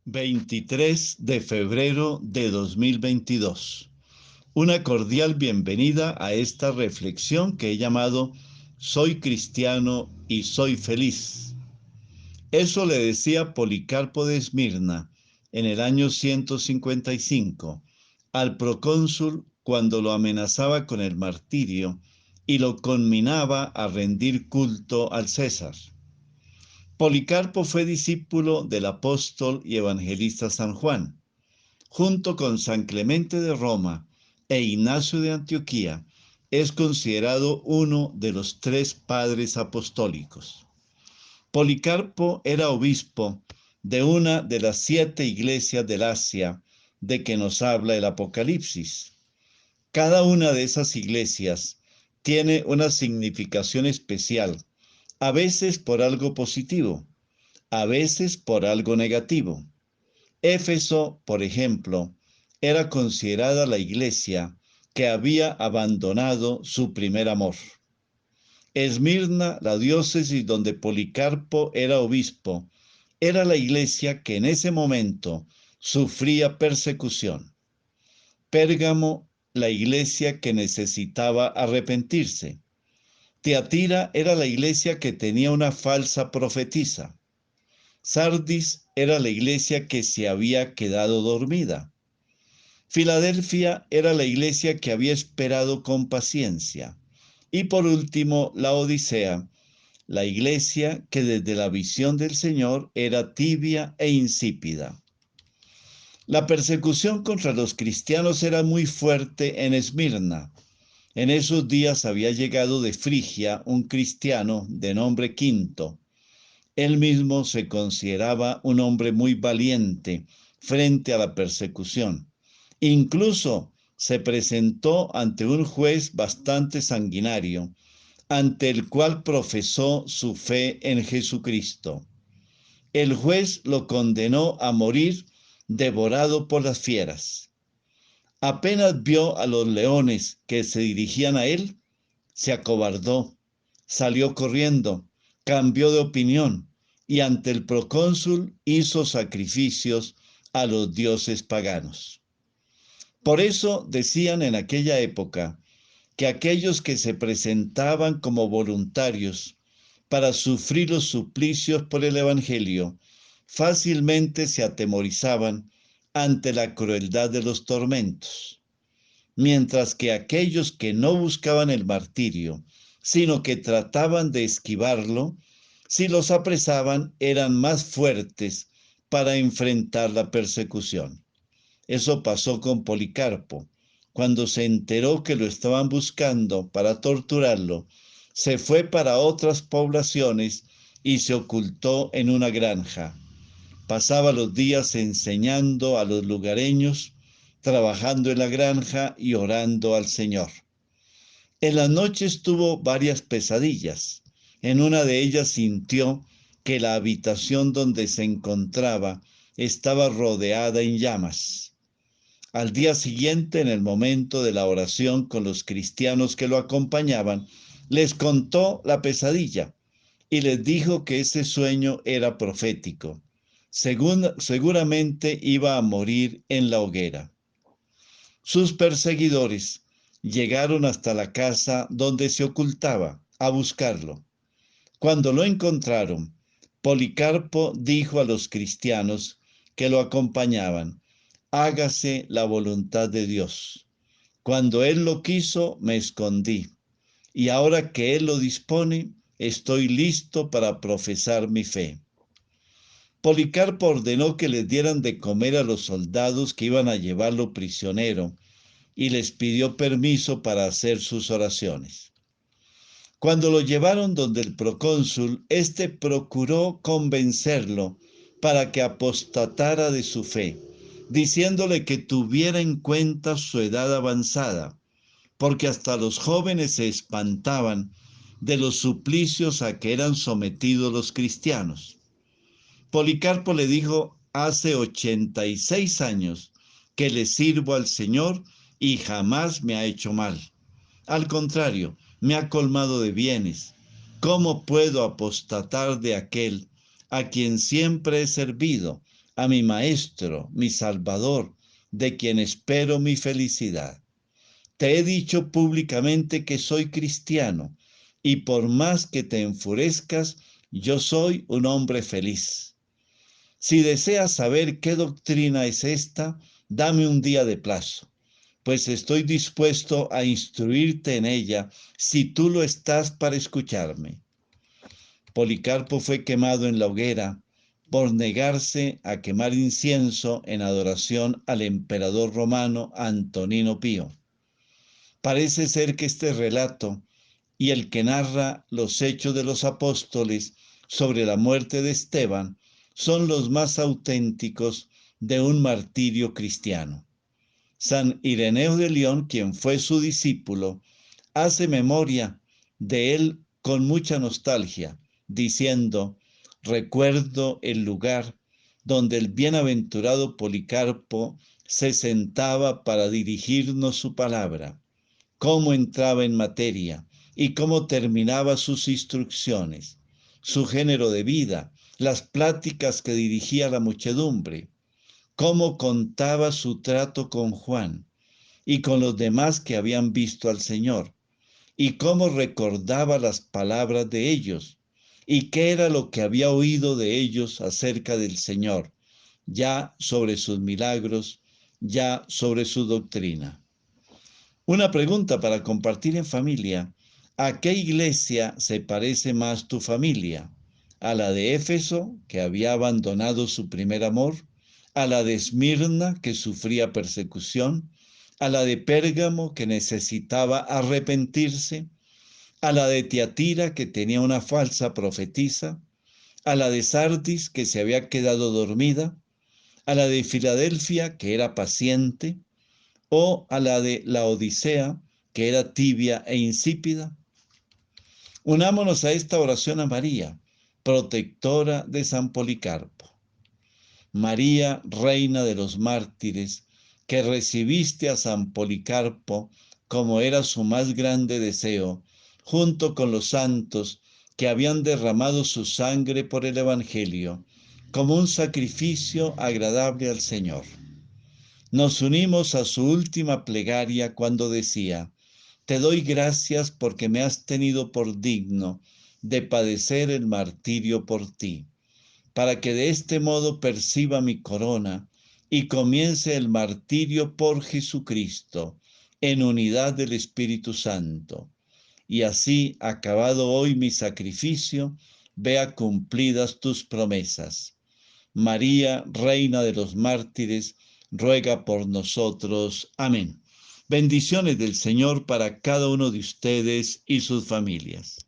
23 de febrero de 2022. Una cordial bienvenida a esta reflexión que he llamado Soy cristiano y soy feliz. Eso le decía Policarpo de Esmirna en el año 155 al procónsul cuando lo amenazaba con el martirio y lo conminaba a rendir culto al César. Policarpo fue discípulo del apóstol y evangelista San Juan. Junto con San Clemente de Roma e Ignacio de Antioquía, es considerado uno de los tres padres apostólicos. Policarpo era obispo de una de las 7 iglesias del Asia de que nos habla el Apocalipsis. Cada una de esas iglesias tiene una significación especial, a veces por algo positivo, a veces por algo negativo. Éfeso, por ejemplo, era considerada la iglesia que había abandonado su primer amor. Esmirna, la diócesis donde Policarpo era obispo, era la iglesia que en ese momento sufría persecución. Pérgamo, la iglesia que necesitaba arrepentirse. Tiatira era la iglesia que tenía una falsa profetisa. Sardis era la iglesia que se había quedado dormida. Filadelfia era la iglesia que había esperado con paciencia. Y por último, la Odisea, la iglesia que desde la visión del Señor era tibia e insípida. La persecución contra los cristianos era muy fuerte en Esmirna. En esos días había llegado de Frigia un cristiano de nombre Quinto. Él mismo se consideraba un hombre muy valiente frente a la persecución. Incluso se presentó ante un juez bastante sanguinario, ante el cual profesó su fe en Jesucristo. El juez lo condenó a morir devorado por las fieras. Apenas vio a los leones que se dirigían a él, se acobardó, salió corriendo, cambió de opinión y ante el procónsul hizo sacrificios a los dioses paganos. Por eso decían en aquella época que aquellos que se presentaban como voluntarios para sufrir los suplicios por el Evangelio fácilmente se atemorizaban ante la crueldad de los tormentos, mientras que aquellos que no buscaban el martirio, sino que trataban de esquivarlo, si los apresaban eran más fuertes para enfrentar la persecución. Eso pasó con Policarpo. Cuando se enteró que lo estaban buscando para torturarlo, se fue para otras poblaciones y se ocultó en una granja. Pasaba los días enseñando a los lugareños, trabajando en la granja y orando al Señor. En las noches tuvo varias pesadillas. En una de ellas sintió que la habitación donde se encontraba estaba rodeada en llamas. Al día siguiente, en el momento de la oración con los cristianos que lo acompañaban, les contó la pesadilla y les dijo que ese sueño era profético. Seguramente iba a morir en la hoguera. Sus perseguidores llegaron hasta la casa donde se ocultaba a buscarlo. Cuando lo encontraron, Policarpo dijo a los cristianos que lo acompañaban: hágase la voluntad de Dios. Cuando Él lo quiso, me escondí, y ahora que Él lo dispone, estoy listo para profesar mi fe. Policarpo ordenó que les dieran de comer a los soldados que iban a llevarlo prisionero y les pidió permiso para hacer sus oraciones. Cuando lo llevaron donde el procónsul, éste procuró convencerlo para que apostatara de su fe, diciéndole que tuviera en cuenta su edad avanzada, porque hasta los jóvenes se espantaban de los suplicios a que eran sometidos los cristianos. Policarpo le dijo: hace 86 años que le sirvo al Señor y jamás me ha hecho mal. Al contrario, me ha colmado de bienes. ¿Cómo puedo apostatar de aquel a quien siempre he servido, a mi Maestro, mi Salvador, de quien espero mi felicidad. Te he dicho públicamente que soy cristiano, y por más que te enfurezcas, yo soy un hombre feliz. Si deseas saber qué doctrina es esta, dame un día de plazo, pues estoy dispuesto a instruirte en ella si tú lo estás para escucharme. Policarpo fue quemado en la hoguera por negarse a quemar incienso en adoración al emperador romano Antonino Pío. Parece ser que este relato y el que narra los hechos de los apóstoles sobre la muerte de Esteban son los más auténticos de un martirio cristiano. San Ireneo de León, quien fue su discípulo, hace memoria de él con mucha nostalgia, diciendo: recuerdo el lugar donde el bienaventurado Policarpo se sentaba para dirigirnos su palabra, cómo entraba en materia y cómo terminaba sus instrucciones, su género de vida, las pláticas que dirigía a la muchedumbre, cómo contaba su trato con Juan y con los demás que habían visto al Señor, y cómo recordaba las palabras de ellos, y qué era lo que había oído de ellos acerca del Señor, ya sobre sus milagros, ya sobre su doctrina. Una pregunta para compartir en familia: ¿a qué iglesia se parece más tu familia? ¿A la de Éfeso, que había abandonado su primer amor? ¿A la de Esmirna, que sufría persecución? ¿A la de Pérgamo, que necesitaba arrepentirse? ¿A la de Tiatira, que tenía una falsa profetisa? ¿A la de Sardis, que se había quedado dormida? ¿A la de Filadelfia, que era paciente? ¿O a la de la Odisea, que era tibia e insípida? Unámonos a esta oración a María, protectora de San Policarpo. María, reina de los mártires, que recibiste a San Policarpo como era su más grande deseo, junto con los santos que habían derramado su sangre por el Evangelio, como un sacrificio agradable al Señor. Nos unimos a su última plegaria cuando decía: te doy gracias porque me has tenido por digno de padecer el martirio por ti, para que de este modo perciba mi corona y comience el martirio por Jesucristo, en unidad del Espíritu Santo. Y así, acabado hoy mi sacrificio, vea cumplidas tus promesas. María, Reina de los mártires, ruega por nosotros. Amén. Bendiciones del Señor para cada uno de ustedes y sus familias.